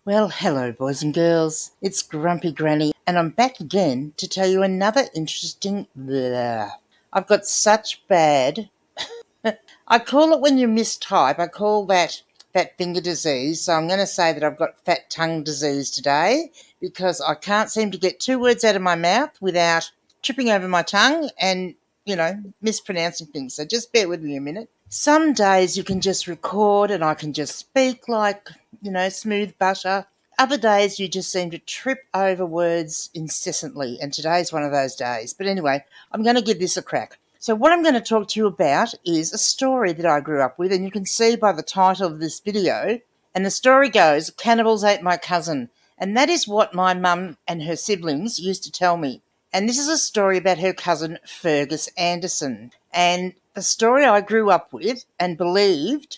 Well, hello boys and girls, it's Grumpy Granny and I'm back again to tell you another interesting I've got such bad, I call it when you mistype, I call that fat finger disease, so I'm going to say that I've got fat tongue disease today because I can't seem to get two words out of my mouth without tripping over my tongue and, mispronouncing things, so just bear with me a minute. Some days you can just record and I can just speak like, smooth butter. Other days you just seem to trip over words incessantly, and today's one of those days. But anyway, I'm going to give this a crack. So what I'm going to talk to you about is a story that I grew up with, and you can see by the title of this video, and the story goes, Cannibals Ate My Cousin, and that is what my mum and her siblings used to tell me. And this is a story about her cousin Fergus Anderson, and the story I grew up with and believed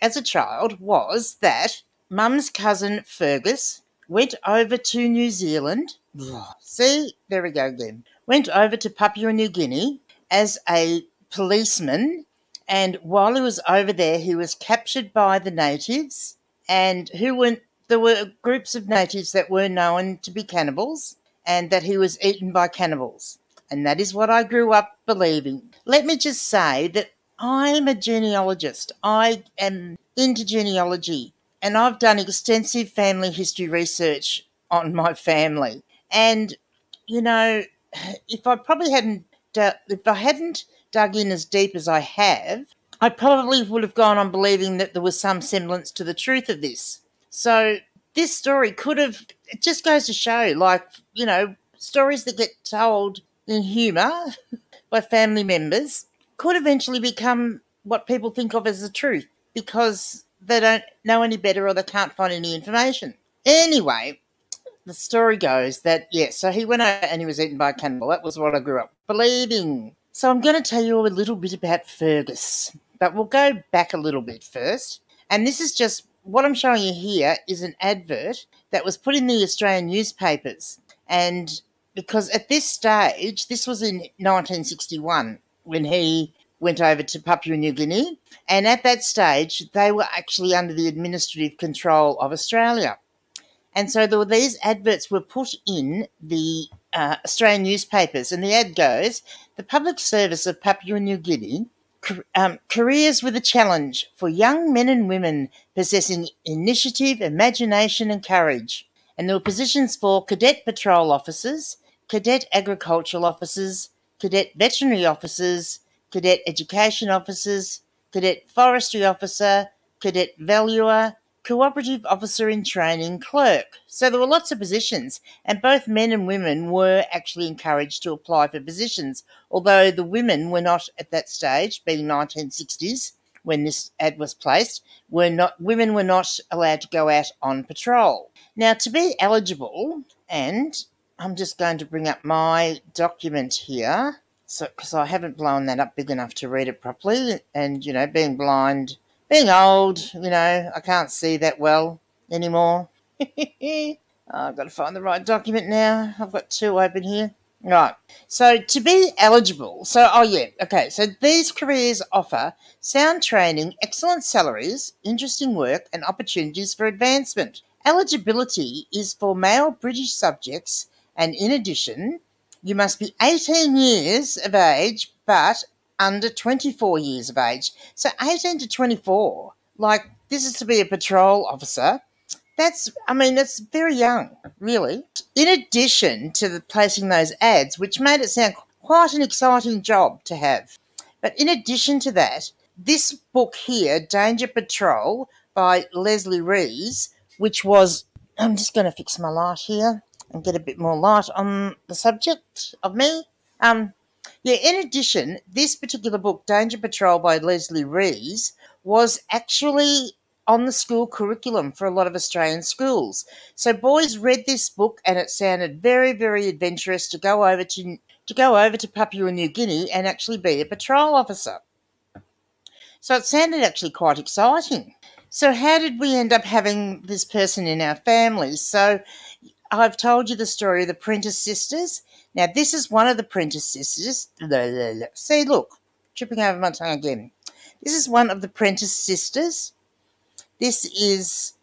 as a child was that Mum's cousin Fergus went over to New Zealand. See, there we go again. Went over to Papua New Guinea as a policeman, and while he was over there, he was captured by the natives, and there were groups of natives that were known to be cannibals, and that he was eaten by cannibals. And that is what I grew up believing. Let me just say that I'm a genealogist. I am into genealogy, and I've done extensive family history research on my family. And, if I hadn't dug in as deep as I have, I probably would have gone on believing that there was some semblance to the truth of this. So this story it just goes to show, stories that get told in humour by family members could eventually become what people think of as the truth because they don't know any better or they can't find any information. Anyway, the story goes that, so he went out and he was eaten by a cannibal. That was what I grew up believing. So I'm going to tell you a little bit about Fergus, but we'll go back a little bit first. And this is just, what I'm showing you here is an advert that was put in the Australian newspapers. And because at this stage, this was in 1961 when he went over to Papua New Guinea, and at that stage they were actually under the administrative control of Australia. And so these adverts were put in the Australian newspapers, and the ad goes, the public service of Papua New Guinea, careers with a challenge for young men and women possessing initiative, imagination and courage. And there were positions for cadet patrol officers, cadet agricultural officers, cadet veterinary officers, cadet education officers, cadet forestry officer, cadet valuer, cooperative officer in training, clerk. So there were lots of positions, and both men and women were actually encouraged to apply for positions, although the women were not at that stage, being 1960s, when this ad was placed, women were not allowed to go out on patrol. Now, to be eligible, and I'm just going to bring up my document here, because I haven't blown that up big enough to read it properly, and, being blind, being old, I can't see that well anymore. I've got to find the right document now. I've got two open here. Right, so to be eligible, so these careers offer sound training, excellent salaries, interesting work and opportunities for advancement. Eligibility is for male British subjects, and in addition, you must be 18 years of age but under 24 years of age. So 18 to 24, this is to be a patrol officer. That's very young, really. In addition to placing those ads, which made it sound quite an exciting job to have. But in addition to that, this book here, Danger Patrol by Leslie Rees, which was, I'm just going to fix my light here and get a bit more light on the subject of me. In addition, this particular book, Danger Patrol by Leslie Rees, was actually on the school curriculum for a lot of Australian schools. So boys read this book and it sounded very, very adventurous to go over to Papua New Guinea and actually be a patrol officer. So it sounded actually quite exciting. So how did we end up having this person in our family? So I've told you the story of the Prentice sisters. Now this is one of the Prentice sisters. See, look, tripping over my tongue again. This is one of the Prentice sisters. This is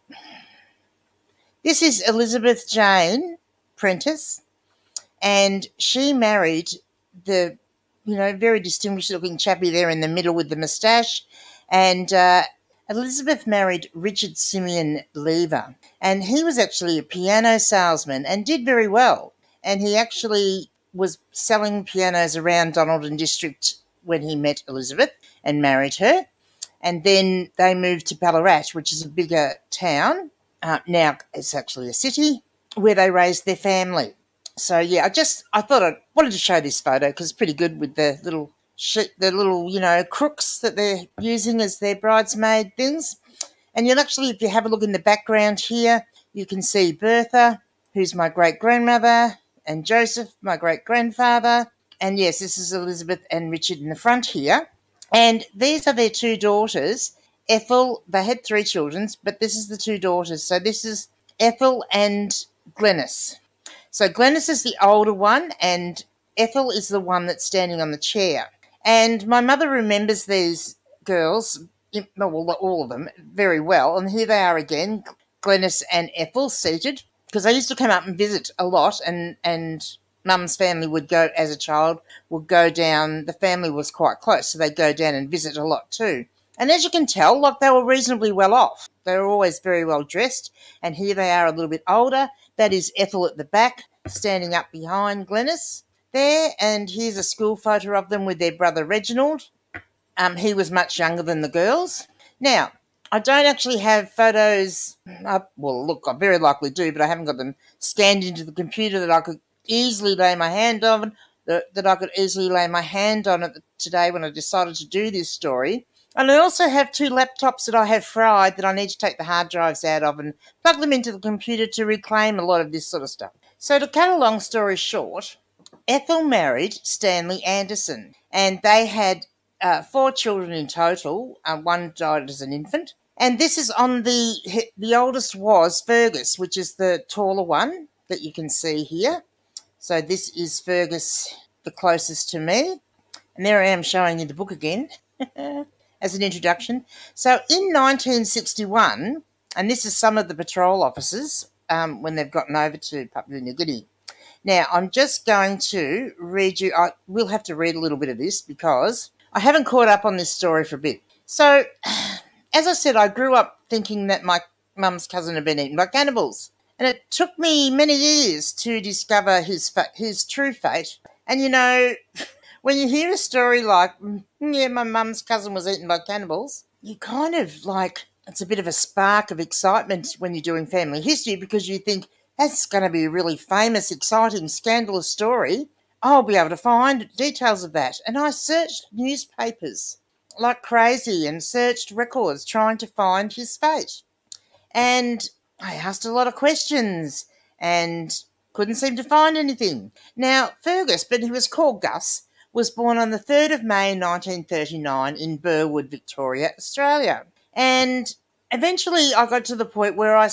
This is Elizabeth Jane Prentice, and she married the, very distinguished looking chappie there in the middle with the moustache. And Elizabeth married Richard Simeon Lever, and he was actually a piano salesman and did very well. And he actually was selling pianos around Donaldson District when he met Elizabeth and married her. And then they moved to Ballarat, which is a bigger town. Now it's actually a city where they raised their family. So yeah, I thought I wanted to show this photo because it's pretty good with the little crooks that they're using as their bridesmaid things. And you'll actually, if you have a look in the background here, you can see Bertha, who's my great-grandmother, and Joseph, my great-grandfather. And yes, this is Elizabeth and Richard in the front here. And these are their two daughters. Ethel, they had 3 children, but this is the 2 daughters. So this is Ethel and Glenys. So Glenys is the older one, and Ethel is the one that's standing on the chair. And my mother remembers these girls, well, all of them, very well. And here they are again, Glenys and Ethel seated, because I used to come up and visit a lot, and Mum's family would go, as a child, would go down. The family was quite close, so they'd go down and visit a lot too. And as you can tell, they were reasonably well off. They were always very well dressed. And here they are a little bit older. That is Ethel at the back, standing up behind Glenys there. And here's a school photo of them with their brother Reginald. He was much younger than the girls. Now, I don't actually have photos. Well, look, I very likely do, but I haven't got them scanned into the computer that I could easily lay my hand on, today when I decided to do this story. And I also have 2 laptops that I have fried that I need to take the hard drives out of and plug them into the computer to reclaim a lot of this sort of stuff. So to cut a long story short, Ethel married Stanley Anderson, and they had 4 children in total. One died as an infant. And this is on the oldest was Fergus, which is the taller one that you can see here. So this is Fergus, the closest to me. And there I am showing you the book again. As an introduction. So in 1961, and this is some of the patrol officers when they've gotten over to Papua New Guinea. Now, I'm just going to read you. I will have to read a little bit of this because I haven't caught up on this story for a bit. So, as I said, I grew up thinking that my mum's cousin had been eaten by cannibals. And it took me many years to discover his true fate. And, when you hear a story like, yeah, my mum's cousin was eaten by cannibals, you kind of it's a bit of a spark of excitement when you're doing family history because you think, that's going to be a really famous, exciting, scandalous story. I'll be able to find details of that. And I searched newspapers like crazy and searched records trying to find his fate. And I asked a lot of questions and couldn't seem to find anything. Now, Fergus, but he was called Gus, was born on the 3rd of May 1939 in Burwood, Victoria, Australia. And eventually I got to the point where I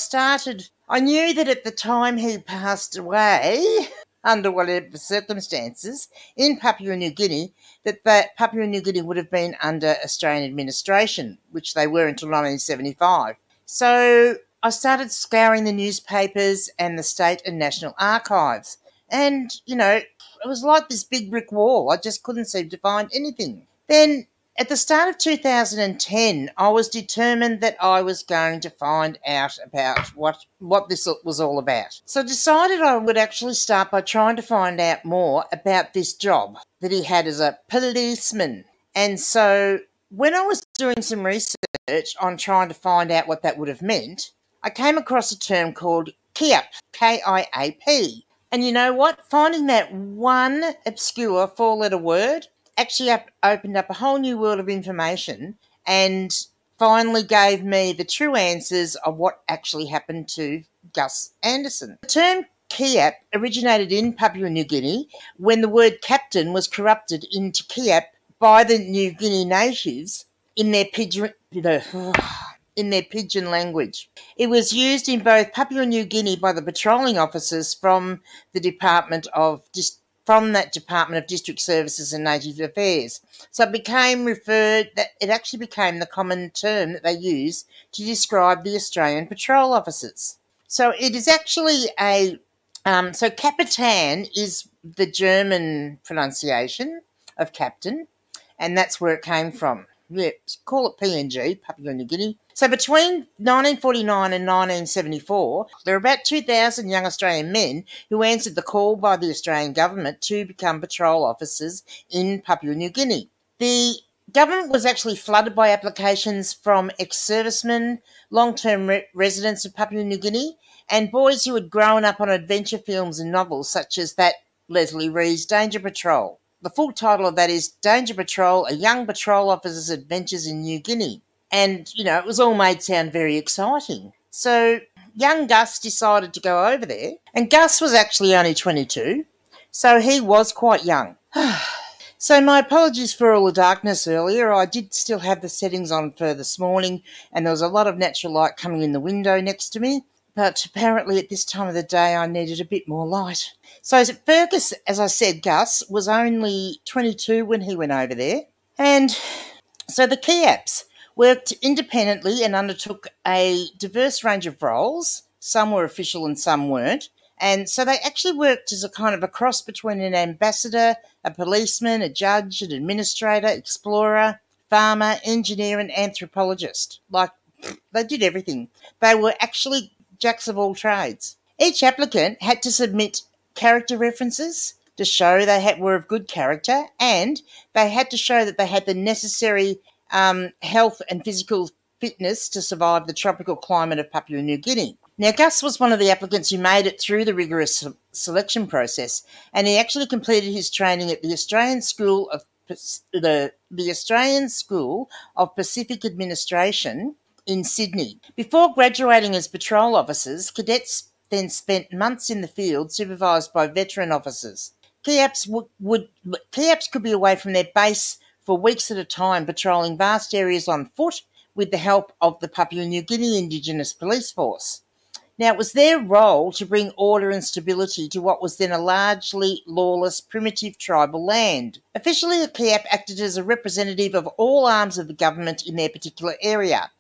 knew that at the time he passed away, under whatever circumstances, in Papua New Guinea, that Papua New Guinea would have been under Australian administration, which they were until 1975. So I started scouring the newspapers and the state and national archives. And, it was like this big brick wall. I just couldn't seem to find anything. Then, at the start of 2010, I was determined that I was going to find out about what this was all about. So I decided I would actually start by trying to find out more about this job that he had as a policeman. And so when I was doing some research on trying to find out what that would have meant, I came across a term called KIAP, K-I-A-P. And you know what? Finding that one obscure 4-letter word actually opened up a whole new world of information and finally gave me the true answers of what actually happened to Gus Anderson. The term KIAP originated in Papua New Guinea when the word captain was corrupted into KIAP by the New Guinea natives in their pidgin language. It was used in both Papua New Guinea by the patrolling officers from that Department of District Services and Native Affairs. So it actually became the common term that they use to describe the Australian patrol officers. So it is actually so Capitan is the German pronunciation of captain, and that's where it came from. Yeah, call it PNG, Papua New Guinea. So between 1949 and 1974, there were about 2,000 young Australian men who answered the call by the Australian government to become patrol officers in Papua New Guinea. The government was actually flooded by applications from ex-servicemen, long-term residents of Papua New Guinea, and boys who had grown up on adventure films and novels such as that Leslie Ree's Danger Patrol. The full title of that is Danger Patrol, A Young Patrol Officer's Adventures in New Guinea. And, it was all made sound very exciting. So young Gus decided to go over there. And Gus was actually only 22, so he was quite young. So my apologies for all the darkness earlier. I did still have the settings on for this morning, and there was a lot of natural light coming in the window next to me. But apparently at this time of the day I needed a bit more light. So Fergus, as I said, Gus, was only 22 when he went over there. And so the Kiaps worked independently and undertook a diverse range of roles. Some were official and some weren't. And so they actually worked as a kind of a cross between an ambassador, a policeman, a judge, an administrator, explorer, farmer, engineer and anthropologist. Like, they did everything. They were actually jacks of all trades. Each applicant had to submit character references to show they were of good character, and they had to show that they had the necessary health and physical fitness to survive the tropical climate of Papua New Guinea. Now, Gus was one of the applicants who made it through the rigorous selection process, and he actually completed his training at the Australian School of Pacific Administration in Sydney. Before graduating as patrol officers, cadets then spent months in the field supervised by veteran officers. Kiaps could be away from their base for weeks at a time, patrolling vast areas on foot with the help of the Papua New Guinea Indigenous Police Force. Now, it was their role to bring order and stability to what was then a largely lawless, primitive tribal land. Officially, a Kiap acted as a representative of all arms of the government in their particular area.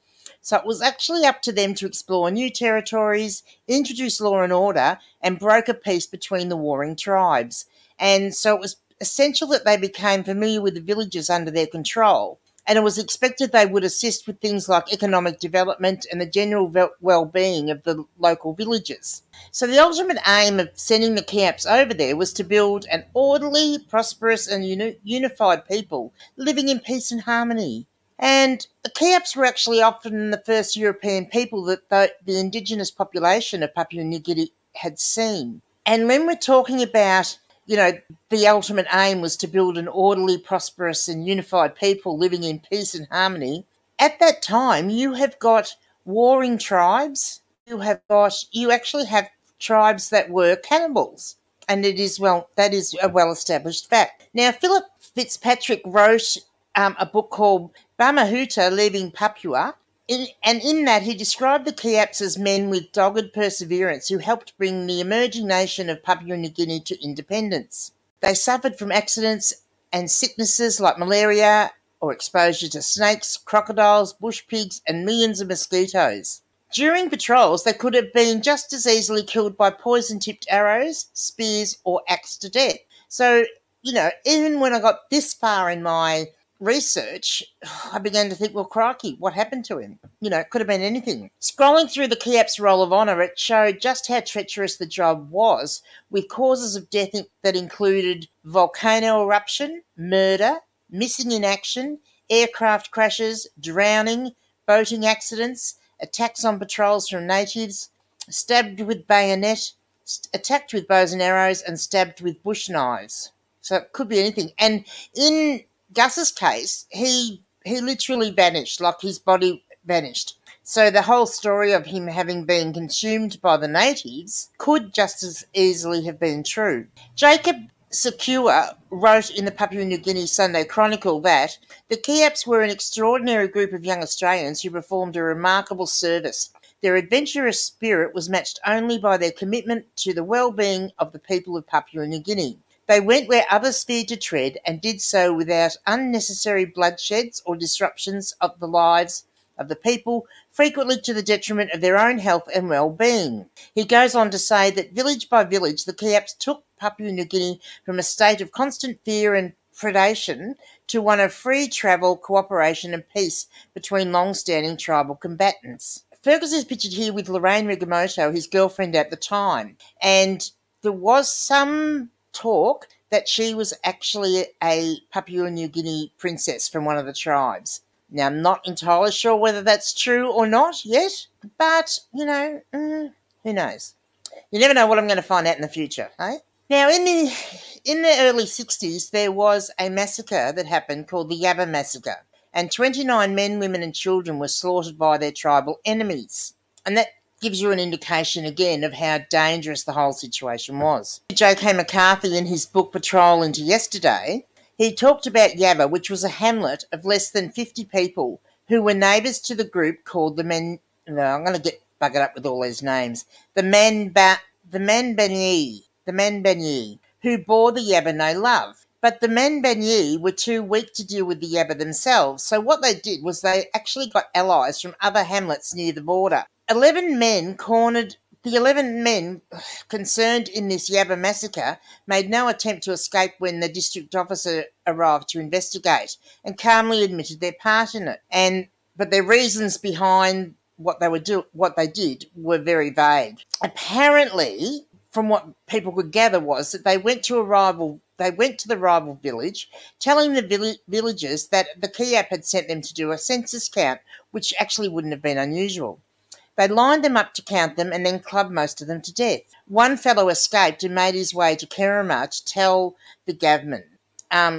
So it was actually up to them to explore new territories, introduce law and order, and broker peace between the warring tribes. And so it was essential that they became familiar with the villages under their control. And it was expected they would assist with things like economic development and the general well-being of the local villages. So the ultimate aim of sending the Kiaps over there was to build an orderly, prosperous and unified people living in peace and harmony. And the Kiaps were actually often the first European people that the indigenous population of Papua New Guinea had seen. And when we're talking about the ultimate aim was to build an orderly, prosperous and unified people living in peace and harmony. At that time, you have got warring tribes. You actually have tribes that were cannibals. And that is a well-established fact. Now, Philip Fitzpatrick wrote a book called Bamahuta Leaving Papua. In that, he described the Kiaps as men with dogged perseverance who helped bring the emerging nation of Papua New Guinea to independence. They suffered from accidents and sicknesses like malaria or exposure to snakes, crocodiles, bush pigs, and millions of mosquitoes. During patrols, they could have been just as easily killed by poison-tipped arrows, spears, or axed to death. So, even when I got this far in my research, I began to think, well, crikey, what happened to him? It could have been anything. Scrolling through the Kiaps' Roll of Honour, it showed just how treacherous the job was, with causes of death that included volcano eruption, murder, missing in action, aircraft crashes, drowning, boating accidents, attacks on patrols from natives, stabbed with bayonet, attacked with bows and arrows, and stabbed with bush knives. So it could be anything. And in Gus's case, he literally vanished, like his body vanished. So the whole story of him having been consumed by the natives could just as easily have been true. Jacob Secure wrote in the Papua New Guinea Sunday Chronicle that the Kiaps were an extraordinary group of young Australians who performed a remarkable service. Their adventurous spirit was matched only by their commitment to the well-being of the people of Papua New Guinea. They went where others feared to tread and did so without unnecessary bloodsheds or disruptions of the lives of the people, frequently to the detriment of their own health and well-being. He goes on to say that village by village, the Kiaps took Papua New Guinea from a state of constant fear and predation to one of free travel, cooperation and peace between long-standing tribal combatants. Fergus is pictured here with Lorraine Rigamoto, his girlfriend at the time, and there was some talk that she was actually a Papua New Guinea princess from one of the tribes. Now, I'm not entirely sure whether that's true or not yet, but, who knows? You never know what I'm going to find out in the future, eh? Now, in the early 60s, there was a massacre that happened called the Yabba Massacre, and 29 men, women and children were slaughtered by their tribal enemies. And that gives you an indication, again, of how dangerous the whole situation was. J.K. McCarthy, in his book Patrol into Yesterday, he talked about Yabba, which was a hamlet of less than 50 people who were neighbours to the group called the I'm going to get buggered up with all these names. The Manbanyi, who bore the Yabba no love. But the Manbanyi were too weak to deal with the Yabba themselves, so what they did was they actually got allies from other hamlets near the border. The 11 men concerned in this Yabba massacre made no attempt to escape when the district officer arrived to investigate and calmly admitted their part in it. But their reasons behind what they did were very vague. Apparently, from what people could gather, was that they went to the rival village, telling the villagers that the Kiap had sent them to do a census count, which actually wouldn't have been unusual. They lined them up to count them and then clubbed most of them to death. One fellow escaped and made his way to Kerama to tell the government,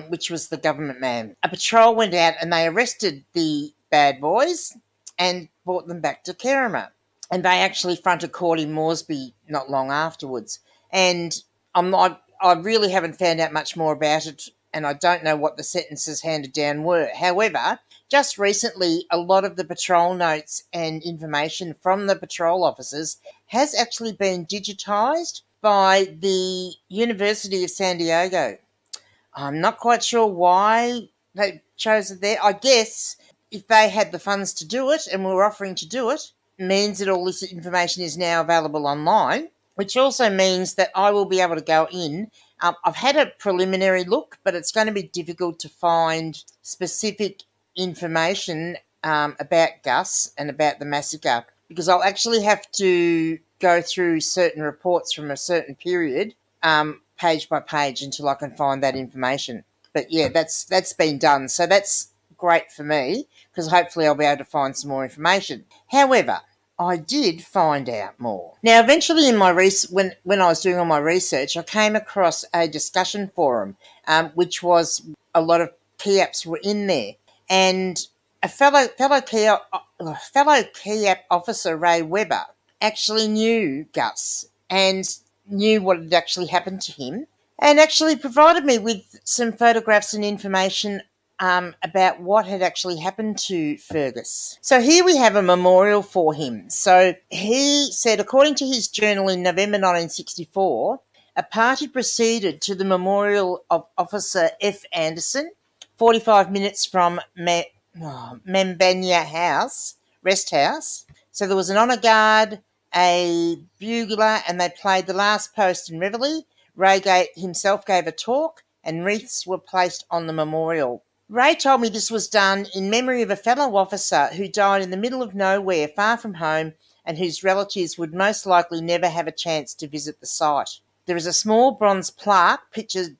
which was the government man. A patrol went out and they arrested the bad boys and brought them back to Kerama. And they actually fronted court in Moresby not long afterwards. And I really haven't found out much more about it, and I don't know what the sentences handed down were. However, just recently, a lot of the patrol notes and information from the patrol officers has actually been digitised by the University of San Diego. I'm not quite sure why they chose it there. I guess if they had the funds to do it and were offering to do it, means that all this information is now available online, which also means that I will be able to go in. I've had a preliminary look, but it's going to be difficult to find specific information about Gus and about the massacre, because I'll actually have to go through certain reports from a certain period, page by page, until I can find that information. But yeah, that's been done, so that's great for me, because hopefully I'll be able to find some more information. However, I did find out more. Now, eventually in my when I was doing all my research, I came across a discussion forum, which was a lot of Kiaps were in there, and a fellow Kiap officer, Ray Webber, actually knew Gus and knew what had actually happened to him, and actually provided me with some photographs and information about what had actually happened to Fergus. So here we have a memorial for him. So he said, according to his journal in November 1964, a party proceeded to the memorial of Officer F. Anderson, 45 minutes from Membanya House, Rest House. So there was an honour guard, a bugler, and they played the last post and reveille. Ray himself gave a talk, and wreaths were placed on the memorial. Ray told me this was done in memory of a fellow officer who died in the middle of nowhere, far from home, and whose relatives would most likely never have a chance to visit the site. There is a small bronze plaque pictured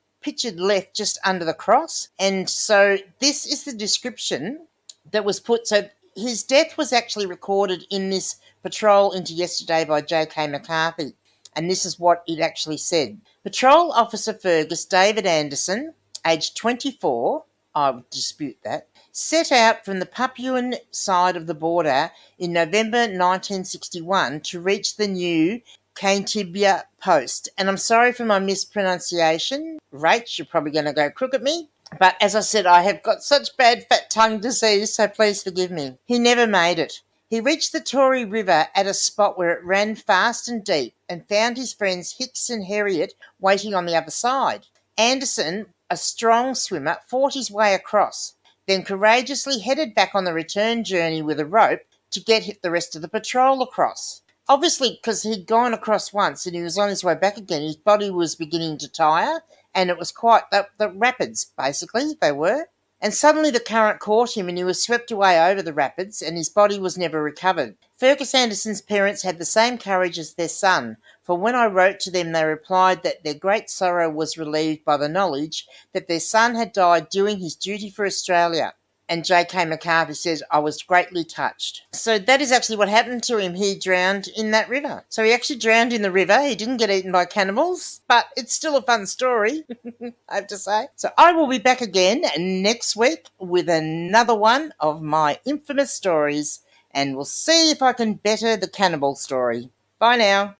left just under the cross, and so this is the description that was put. So his death was actually recorded in this Patrol into Yesterday by J.K. McCarthy, and this is what it actually said. Patrol Officer Fergus David Anderson, aged 24, I would dispute that, set out from the Papuan side of the border in November 1961 to reach the new Cannibal post. And I'm sorry for my mispronunciation. Rach, you're probably going to go crook at me. But as I said, I have got such bad fat tongue disease, so please forgive me. He never made it. He reached the Tory River at a spot where it ran fast and deep and found his friends Hicks and Harriet waiting on the other side. Anderson, a strong swimmer, fought his way across. then courageously headed back on the return journey with a rope to get the rest of the patrol across. Obviously, because he'd gone across once and he was on his way back again, his body was beginning to tire, and it was quite the rapids, basically, they were. And suddenly the current caught him and he was swept away over the rapids and his body was never recovered. Fergus Anderson's parents had the same courage as their son, for when I wrote to them they replied that their great sorrow was relieved by the knowledge that their son had died doing his duty for Australia. And J.K. McCarthy says, I was greatly touched. So that is actually what happened to him. He drowned in that river. So he actually drowned in the river. He didn't get eaten by cannibals, but it's still a fun story, I have to say. So I will be back again next week with another one of my infamous stories, and we'll see if I can better the cannibal story. Bye now.